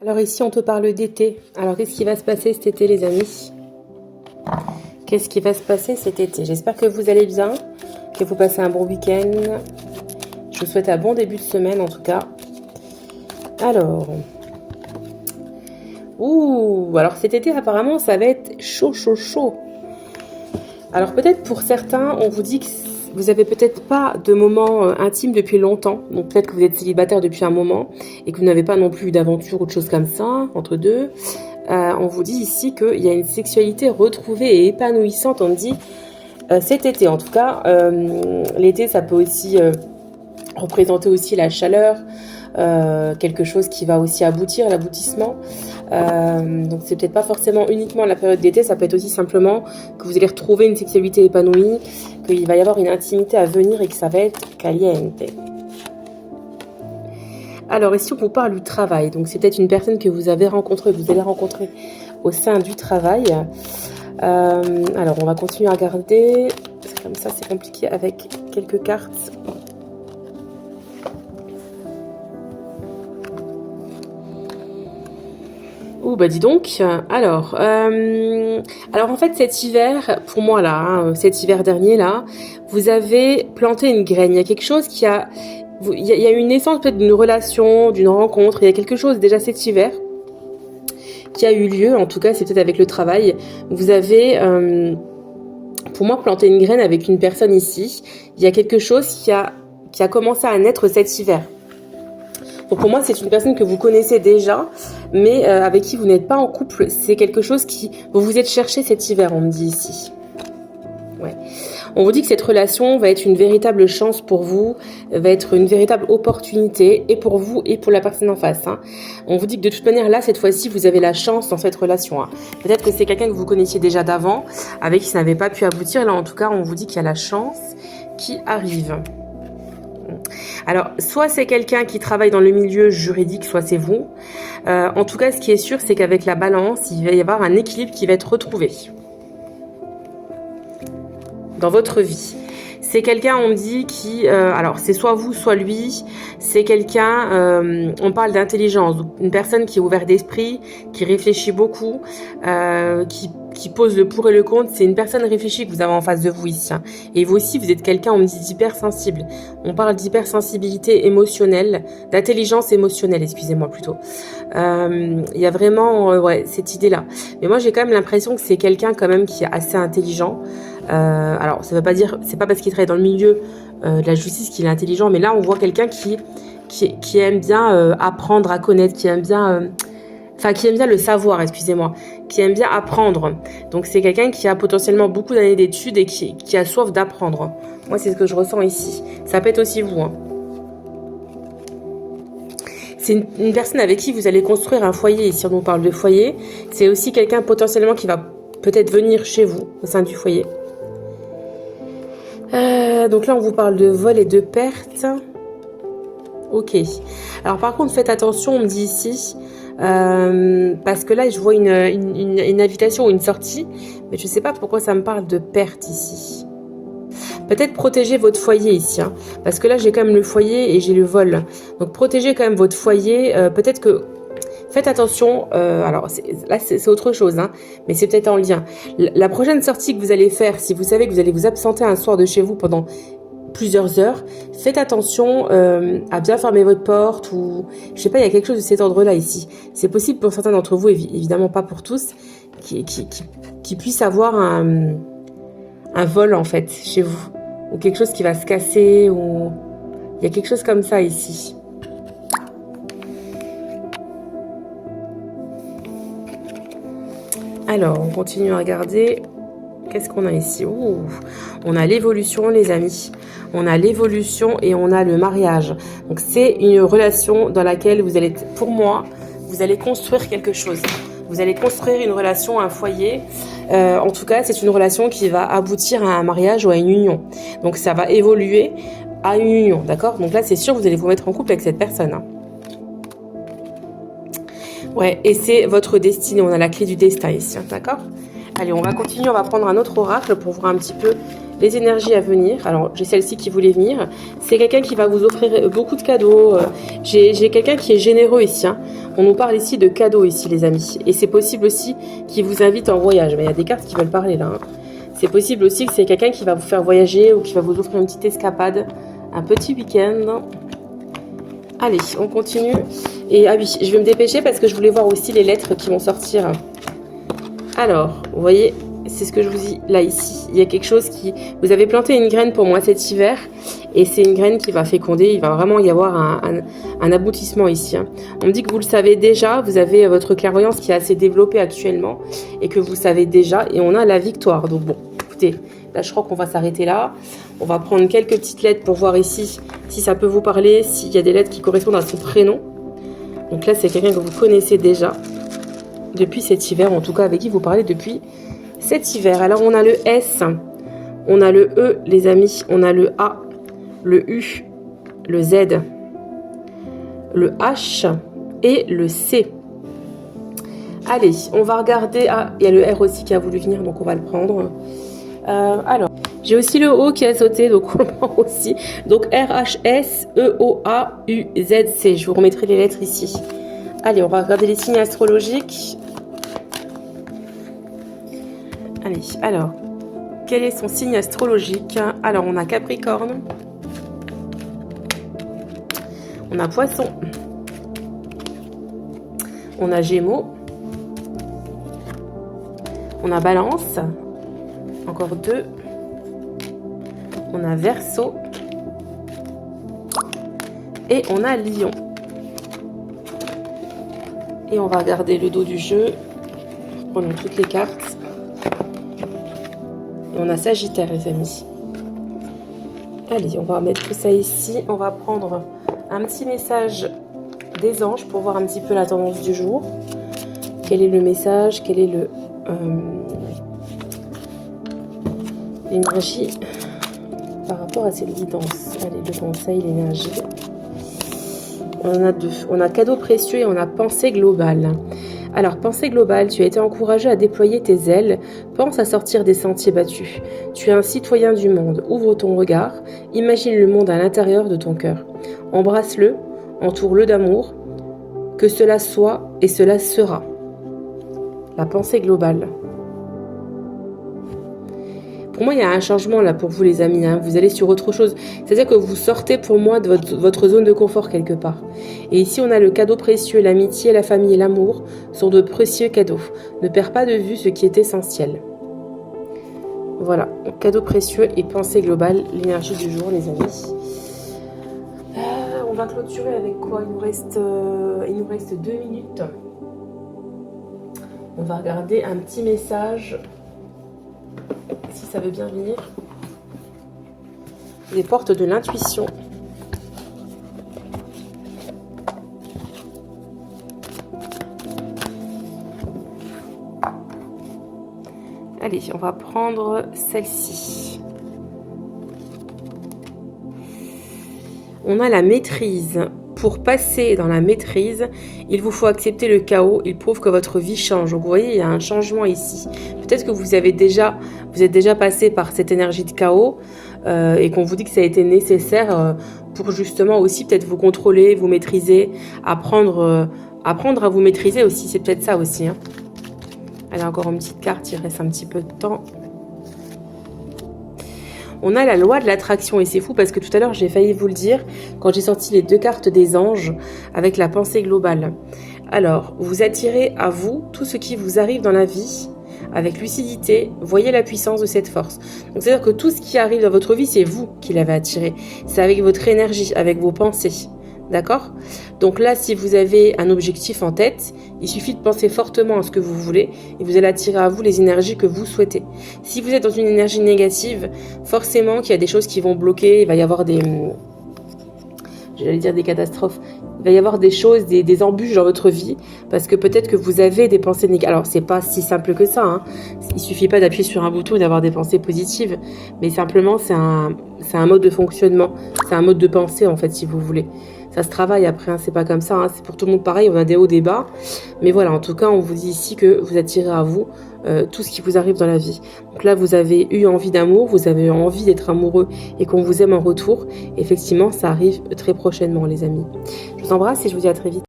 Alors ici, on te parle d'été. Alors, qu'est-ce qui va se passer cet été, les amis? Qu'est-ce qui va se passer cet été? J'espère que vous allez bien, que vous passez un bon week-end. Je vous souhaite un bon début de semaine, en tout cas. Alors... alors cet été, apparemment, ça va être chaud, chaud, chaud. Alors, peut-être pour certains, on vous dit que vous avez peut-être pas de moment intime depuis longtemps. Donc, peut-être que vous êtes célibataire depuis un moment et que vous n'avez pas non plus d'aventure ou de choses comme ça, entre deux. On vous dit ici qu'il y a une sexualité retrouvée et épanouissante, on me dit, cet été. En tout cas, l'été, ça peut aussi représenter aussi la chaleur, quelque chose qui va aussi aboutir, l'aboutissement. Donc c'est peut-être pas forcément uniquement la période d'été, ça peut être aussi simplement que vous allez retrouver une sexualité épanouie, qu'il va y avoir une intimité à venir et que ça va être caliente. Alors ici on vous parle du travail, donc c'est peut-être une personne que vous avez rencontrée, que vous allez rencontrer au sein du travail. Alors on va continuer à regarder, parce que comme ça c'est compliqué avec quelques cartes. Bah dis donc, alors en fait cet hiver, pour moi là, cet hiver dernier là, vous avez planté une graine, il y a quelque chose qui a, il y a eu une naissance peut-être d'une relation, d'une rencontre, il y a quelque chose déjà cet hiver qui a eu lieu, en tout cas c'est peut-être avec le travail, vous avez, pour moi, planté une graine avec une personne ici, il y a quelque chose qui a commencé à naître cet hiver. Donc pour moi, c'est une personne que vous connaissez déjà, mais avec qui vous n'êtes pas en couple. C'est quelque chose qui... Vous vous êtes cherché cet hiver, on me dit ici. Ouais. On vous dit que cette relation va être une véritable chance pour vous, va être une véritable opportunité, et pour vous et pour la personne en face. Hein. On vous dit que de toute manière, là, cette fois-ci, vous avez la chance dans cette relation. Hein. Peut-être que c'est quelqu'un que vous connaissiez déjà d'avant, avec qui ça n'avait pas pu aboutir. Là, en tout cas, on vous dit qu'il y a la chance qui arrive. Alors, soit c'est quelqu'un qui travaille dans le milieu juridique, soit c'est vous. En tout cas, ce qui est sûr, c'est qu'avec la balance, il va y avoir un équilibre qui va être retrouvé dans votre vie. C'est quelqu'un, on me dit, qui... alors, c'est soit vous, soit lui. C'est quelqu'un, on parle d'intelligence. Une personne qui est ouverte d'esprit, qui réfléchit beaucoup, qui pose le pour et le contre. C'est une personne réfléchie que vous avez en face de vous ici. Hein. Et vous aussi, vous êtes quelqu'un, on me dit, d'hypersensible. On parle d'hypersensibilité émotionnelle, d'intelligence émotionnelle, excusez-moi plutôt. Il y a vraiment ouais, cette idée-là. Mais moi, j'ai quand même l'impression que c'est quelqu'un quand même qui est assez intelligent. Alors, ça veut pas dire, c'est pas parce qu'il travaille dans le milieu de la justice qu'il est intelligent, mais là, on voit quelqu'un qui aime bien apprendre à connaître, qui aime bien... qui aime bien le savoir, excusez-moi, qui aime bien apprendre. Donc, c'est quelqu'un qui a potentiellement beaucoup d'années d'études et qui a soif d'apprendre. Moi, c'est ce que je ressens ici. Ça peut être aussi vous. Hein. C'est une personne avec qui vous allez construire un foyer. Ici, on parle de foyer. C'est aussi quelqu'un potentiellement qui va peut-être venir chez vous, au sein du foyer. Donc là, on vous parle de vol et de perte. Ok. Alors, par contre, faites attention, on me dit ici... parce que là je vois une invitation ou une sortie, mais je sais pas pourquoi ça me parle de perte ici. Peut-être protéger votre foyer ici, hein, parce que là j'ai quand même le foyer et j'ai le vol, donc protégez quand même votre foyer. Peut-être que faites attention, alors là c'est autre chose, hein, mais c'est peut-être en lien. La prochaine sortie que vous allez faire, si vous savez que vous allez vous absenter un soir de chez vous pendant plusieurs heures, faites attention à bien fermer votre porte ou je sais pas, il y a quelque chose de cet ordre-là ici. C'est possible pour certains d'entre vous, évidemment pas pour tous, qui puissent avoir un vol en fait chez vous ou quelque chose qui va se casser ou il y a quelque chose comme ça ici. Alors, on continue à regarder. Qu'est-ce qu'on a ici? On a l'évolution, les amis. On a l'évolution et on a le mariage. Donc, c'est une relation dans laquelle vous allez, pour moi, vous allez construire quelque chose. Vous allez construire une relation, un foyer. En tout cas, c'est une relation qui va aboutir à un mariage ou à une union. Donc, ça va évoluer à une union, d'accord? Donc là, c'est sûr, vous allez vous mettre en couple avec cette personne. Hein. Ouais, et c'est votre destinée. On a la clé du destin ici, d'accord? Allez, on va continuer, on va prendre un autre oracle pour voir un petit peu les énergies à venir. Alors, j'ai celle-ci qui voulait venir. C'est quelqu'un qui va vous offrir beaucoup de cadeaux. J'ai quelqu'un qui est généreux ici. Hein. On nous parle ici de cadeaux ici les amis. Et c'est possible aussi qu'il vous invite en voyage. Mais il y a des cartes qui veulent parler là. Hein. C'est possible aussi que c'est quelqu'un qui va vous faire voyager ou qui va vous offrir une petite escapade. Un petit week-end. Allez, on continue. Et ah oui, je vais me dépêcher parce que je voulais voir aussi les lettres qui vont sortir. Alors, vous voyez, c'est ce que je vous dis là ici. Il y a quelque chose qui... Vous avez planté une graine pour moi cet hiver. Et c'est une graine qui va féconder. Il va vraiment y avoir un aboutissement ici. Hein. On me dit que vous le savez déjà. Vous avez votre clairvoyance qui est assez développée actuellement. Et que vous savez déjà. Et on a la victoire. Donc bon, écoutez, là je crois qu'on va s'arrêter là. On va prendre quelques petites lettres pour voir ici si ça peut vous parler. S'il y a des lettres qui correspondent à son prénom. Donc là c'est quelqu'un que vous connaissez déjà. Depuis cet hiver. En tout cas avec qui vous parlez depuis cet hiver. Alors on a le S. On a le E les amis. On a le A. Le U, le Z, le H et le C. Allez, on va regarder... Ah, il y a le R aussi qui a voulu venir, donc on va le prendre. Alors, j'ai aussi le O qui a sauté, donc on le prend aussi. Donc R, H, S, E, O, A, U, Z, C. Je vous remettrai les lettres ici. Allez, on va regarder les signes astrologiques. Allez, alors, quel est son signe astrologique? Alors, on a Capricorne. On a Poisson, on a Gémeaux, on a Balance, encore 2, on a Verseau et on a Lion. Et on va regarder le dos du jeu, prenons toutes les cartes. Et on a Sagittaire les amis. Allez, on va mettre tout ça ici, on va prendre... un petit message des anges pour voir un petit peu la tendance du jour. Quel est le message? Quelle est l'énergie par rapport à cette guidance? Allez, le conseil, l'énergie. On a deux. On a cadeau précieux et on a pensée globale. Alors, pensée globale, tu as été encouragé à déployer tes ailes. Pense à sortir des sentiers battus. Tu es un citoyen du monde. Ouvre ton regard. Imagine le monde à l'intérieur de ton cœur. Embrasse-le, entoure-le d'amour. Que cela soit et cela sera. La pensée globale. Pour moi, il y a un changement là pour vous les amis. Hein. Vous allez sur autre chose. C'est-à-dire que vous sortez pour moi de votre zone de confort quelque part. Et ici, on a le cadeau précieux, l'amitié, la famille et l'amour sont de précieux cadeaux. Ne perds pas de vue ce qui est essentiel. Voilà, cadeau précieux et pensée globale, l'énergie du jour les amis. On va clôturer avec quoi? Il nous reste 2 minutes. On va regarder un petit message. Si ça veut bien venir. Les portes de l'intuition. Allez, on va prendre celle-ci. On a la maîtrise. Pour passer dans la maîtrise, il vous faut accepter le chaos. Il prouve que votre vie change. Donc vous voyez, il y a un changement ici. Peut-être que vous êtes déjà passé par cette énergie de chaos et qu'on vous dit que ça a été nécessaire pour justement aussi peut-être vous contrôler, vous maîtriser, apprendre à vous maîtriser aussi. C'est peut-être ça aussi. Hein. Allez, encore une petite carte, il reste un petit peu de temps. On a la loi de l'attraction et c'est fou parce que tout à l'heure j'ai failli vous le dire quand j'ai sorti les 2 cartes des anges avec la pensée globale. Alors, vous attirez à vous tout ce qui vous arrive dans la vie avec lucidité, voyez la puissance de cette force. Donc c'est-à-dire que tout ce qui arrive dans votre vie, c'est vous qui l'avez attiré. C'est avec votre énergie, avec vos pensées. D'accord? Donc là, si vous avez un objectif en tête, il suffit de penser fortement à ce que vous voulez et vous allez attirer à vous les énergies que vous souhaitez. Si vous êtes dans une énergie négative, forcément qu'il y a des choses qui vont bloquer, il va y avoir des catastrophes. Il va y avoir des choses, des embûches dans votre vie parce que peut-être que vous avez des pensées négatives. Alors, c'est pas si simple que ça. Hein. Il suffit pas d'appuyer sur un bouton et d'avoir des pensées positives, mais simplement, c'est un mode de fonctionnement. C'est un mode de pensée, en fait, si vous voulez. Ça se travaille après, hein, c'est pas comme ça, hein, c'est pour tout le monde pareil, on a des hauts, des bas. Mais voilà, en tout cas, on vous dit ici que vous attirez à vous tout ce qui vous arrive dans la vie. Donc là, vous avez eu envie d'amour, vous avez eu envie d'être amoureux et qu'on vous aime en retour. Effectivement, ça arrive très prochainement, les amis. Je vous embrasse et je vous dis à très vite.